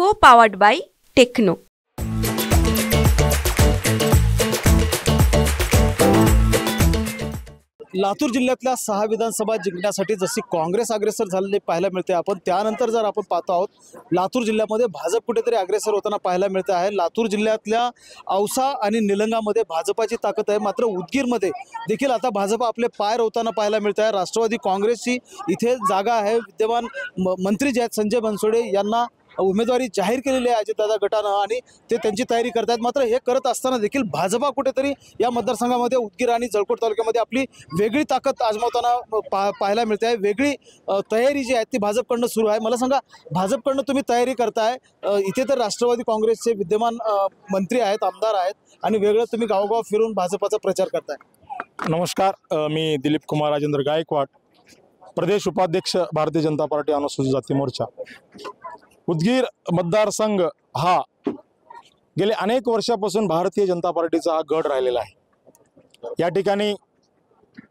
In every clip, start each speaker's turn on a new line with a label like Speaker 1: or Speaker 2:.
Speaker 1: Co-powered by Techno.
Speaker 2: Latur जिल्ह्यातल्या 6 विधानसभा जिंकण्यासाठी जशी काँग्रेस अग्रेसर झालेली पाहायला मिळते, आपण त्यानंतर जर आपण पाहतो आहोत लातूर जिल्ह्यामध्ये भाजप कुठेतरी अग्रेसर होताना पाहायला मिळते आहे। लातूर जिल्ह्यातल्या औसा आणि निलंगामध्ये भाजपाची ताकद आहे, मात्र उदगीरमध्ये देखील आता भाजप आपले पाय रोवताना पाहायला मिळते आहे। राष्ट्रवादी काँग्रेसची इथे जागा आहे। विद्यमान मंत्री जे आहेत संजय बनसोडे यांना उमेदवारी जाहीर केलेली आहे अजितदादा गटानं आणि ते त्यांची तयारी करतात। मात्र हे करत असताना देखील भाजपा कुठेतरी या मतदारसंघामध्ये उदगीर आणि जळकोट तालुक्यामध्ये आपली वेगळी ताकद आजमावताना पाहायला मिळते आहे। वेगळी तयारी जी आहे ती भाजपकडनं सुरू आहे। मला सांगा, भाजपकडनं तुम्ही तयारी करताय, इथे तर राष्ट्रवादी काँग्रेसचे विद्यमान मंत्री आहेत, आमदार आहेत आणि वेगळं तुम्ही गावोगाव फिरून भाजपाचा प्रचार करताय।
Speaker 3: नमस्कार, मी दिलीप कुमार राजेंद्र गायकवाड, प्रदेश उपाध्यक्ष भारतीय जनता पार्टी अनुसूचित जाती मोर्चा। उदगीर मतदारसंघ हा गेले अनेक वर्षापासून भारतीय जनता पार्टीचा हा गड राहिलेला आहे। या ठिकाणी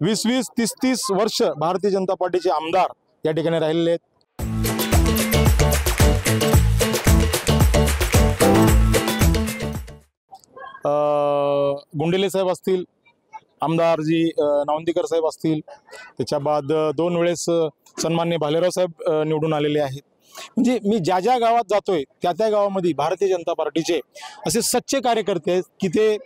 Speaker 3: 20-20, 30-30 वर्ष भारतीय जनता पार्टीचे आमदार या ठिकाणी राहिलेले आहेत। गुंडेले साहेब असतील, आमदार जी नावंदीकर साहेब असतील, त्याच्या बाद 2 वेळेस सन्माननीय भालेराव साहेब निवडून आलेले आहेत। म्हणजे मी ज्या ज्या गावात जातोय त्या त्या गावामध्ये भारतीय जनता पार्टीचे असे सच्चे कार्यकर्ते आहेत की ते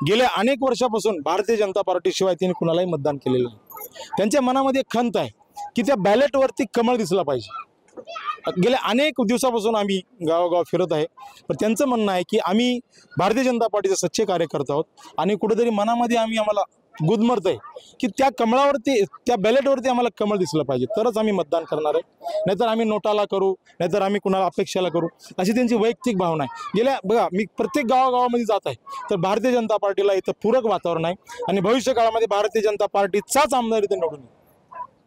Speaker 3: गेल्या अनेक वर्षापासून भारतीय जनता पार्टीशिवाय त्यांनी कुणालाही मतदान केलेलं नाही। त्यांच्या मनामध्ये एक खंत आहे की त्या बॅलेटवरती कमळ दिसला पाहिजे। गेल्या अनेक दिवसापासून आम्ही गावोगाव फिरत आहे, पण त्यांचं म्हणणं आहे की आम्ही भारतीय जनता पार्टीचे सच्चे कार्यकर्ते आहोत आणि कुठेतरी मनामध्ये आम्हाला गुदमरत आहे की त्या कमळावरती, त्या बॅलेटवरती आम्हाला कमळ दिसलं पाहिजे, तरच आम्ही मतदान करणार आहे, नाहीतर आम्ही नोटाला करू, नाहीतर आम्ही कुणाला अपेक्षाला करू, अशी त्यांची वैयक्तिक भावना आहे। गेल्या बघा, मी प्रत्येक गावागावामध्ये जात आहे तर भारतीय जनता पार्टीला इथं पूरक वातावरण आहे आणि भविष्य काळामध्ये भारतीय जनता पार्टीचाच आमदार इथे निवडून येईल।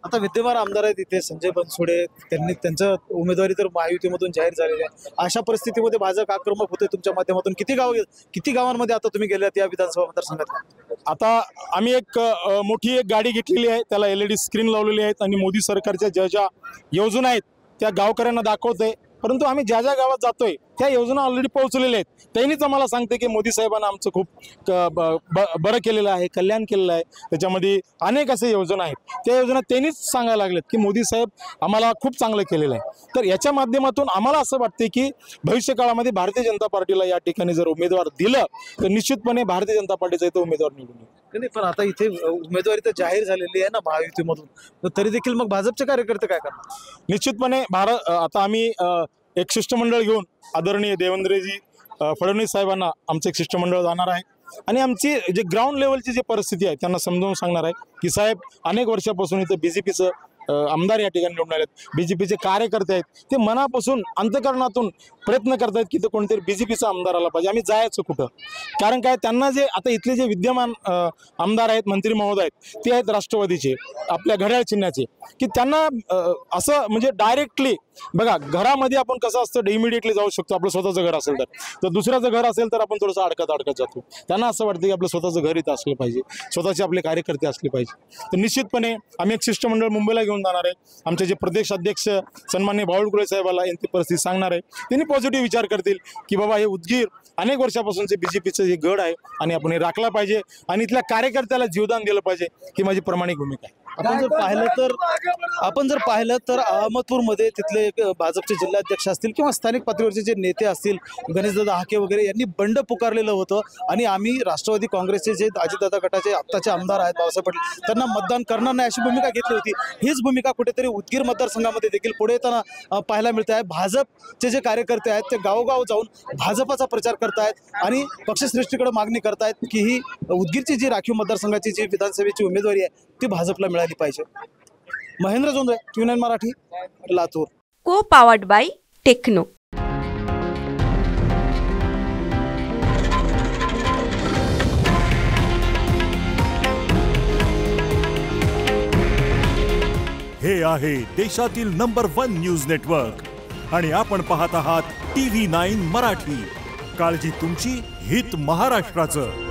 Speaker 2: आता विद्यमान आमदार आहेत इथे संजय बनसोडे, त्यांनी त्यांचं उमेदवारी तर महायुतीमधून जाहीर झालेली आहे। अशा परिस्थितीमध्ये भाजप आक्रमक होते तुमच्या माध्यमातून। किती गावांमध्ये आता तुम्ही गेलात या विधानसभा मतदारसंघात?
Speaker 3: आता आम्ही एक मोठी गाडी घेतलेली आहे, त्याला LED स्क्रीन लावलेली आहेत आणि मोदी सरकारच्या ज्या ज्या योजना आहेत त्या गावकऱ्यांना दाखवतोय। परंतु आम्ही ज्या ज्या गावात जातोय त्या योजना ऑलरेडी पोहोचलेल्या आहेत। त्यांनीच आम्हाला सांगते की मोदी साहेबांना आमचं खूप बरं केलेलं आहे, कल्याण केलेलं आहे, त्याच्यामध्ये अनेक असे योजना आहेत। त्या योजना त्यांनीच सांगायला लागलेत की मोदी साहेब आम्हाला खूप चांगलं केलेलं आहे। तर याच्या माध्यमातून आम्हाला असं वाटते की भविष्य काळामध्ये भारतीय जनता पार्टीला या ठिकाणी जर उमेदवार दिलं तर निश्चितपणे भारतीय जनता पार्टीचा इथे उमेदवार निवडून येईल।
Speaker 2: नाही, पण आता इथे उमेदवारी तर जाहीर झालेली आहे ना महायुतीमधून, तरी देखील मग भाजपचे कार्यकर्ते काय करणार?
Speaker 3: निश्चितपणे आता आम्ही एक शिष्टमंडळ घेऊन आदरणीय देवेंद्रजी फडणवीस साहेबांना आमचं एक शिष्टमंडळ जाणार आहे आणि आमची जे ग्राउंड लेवलची जी परिस्थिती आहे त्यांना समजावून सांगणार आहे की साहेब, अनेक वर्षापासून इथं BJPचं आमदार या ठिकाणी निवडून आलेत, BJPचे कार्यकर्ते आहेत, ते मनापासून अंतकरणातून प्रयत्न करतायत की तो कोणतरी BJPचा आमदार आला पाहिजे। आम्ही जायचं कुठं? कारण काय, त्यांना जे आता इथले जे विद्यमान आमदार आहेत, मंत्री महोदय आहेत, ते आहेत राष्ट्रवादीचे, आपल्या घड्याळ चिन्हाचे, की त्यांना असं म्हणजे डायरेक्टली बघा, घरामध्ये आपण कसं असतं इमिडिएटली जाऊ शकतो, आपलं स्वतःचं घर असेल तर दुसऱ्याचं घर असेल तर आपण थोडंसं अडकत जातो। त्यांना असं वाटतं की आपलं स्वतःचं घर इथं असलं पाहिजे, स्वतःचे आपले कार्यकर्ते असले पाहिजे। तर निश्चितपणे आम्ही एक शिष्टमंडळ मुंबईला घेऊन जाणार आहे। आमचे जे प्रदेश अध्यक्ष सन्माननीय बावळकुळे साहेबाला यांची परिस्थिती सांगणार आहे, त्यांनी पॉझिटिव्ह विचार करतील की बाबा हे उदगीर अनेक वर्षापासूनचे BJPचं जे गड आहे आणि आपण हे राखला पाहिजे आणि इथल्या कार्यकर्त्याला जीवदान दिलं पाहिजे, ही माझी प्रामाणिक भूमिका आहे।
Speaker 2: आपण जर पाहिलं तर अहमदपूरमध्ये तिथले भाजपचे जिल्हाध्यक्ष असतील किंवा स्थानिक पातळीवरचे जे नेते असतील, गणेशदादा हाके वगैरे, यांनी बंड पुकारलेलं होतं आणि आम्ही राष्ट्रवादी काँग्रेसचे जे अजितदादा गटाचे आत्ताचे आमदार आहेत बाळासाहेब पाटील, त्यांना मतदान करणार नाही अशी भूमिका घेतली होती। हीच भूमिका कुठेतरी उदगीर मतदारसंघामध्ये देखील पुढे येताना पाहायला मिळते आहे। भाजपचे जे कार्यकर्ते आहेत ते गावोगाव जाऊन भाजपाचा प्रचार करतायत आणि पक्षश्रेष्ठीकडे मागणी करतायत की ही उदगीरची जी राखीव मतदारसंघाची जी विधानसभेची उमेदवारी आहे ती भाजपला मिळाली पाहिजे। Mahendra Jondhale, Q9 Marathi, Latur.
Speaker 1: Co-powered by Techno.
Speaker 4: हे आहे देशातील नंबर 1 न्यूज नेटवर्क आणि आपण पाहत आहात TV9 मराठी। काळजी तुमची, हित महाराष्ट्राचं।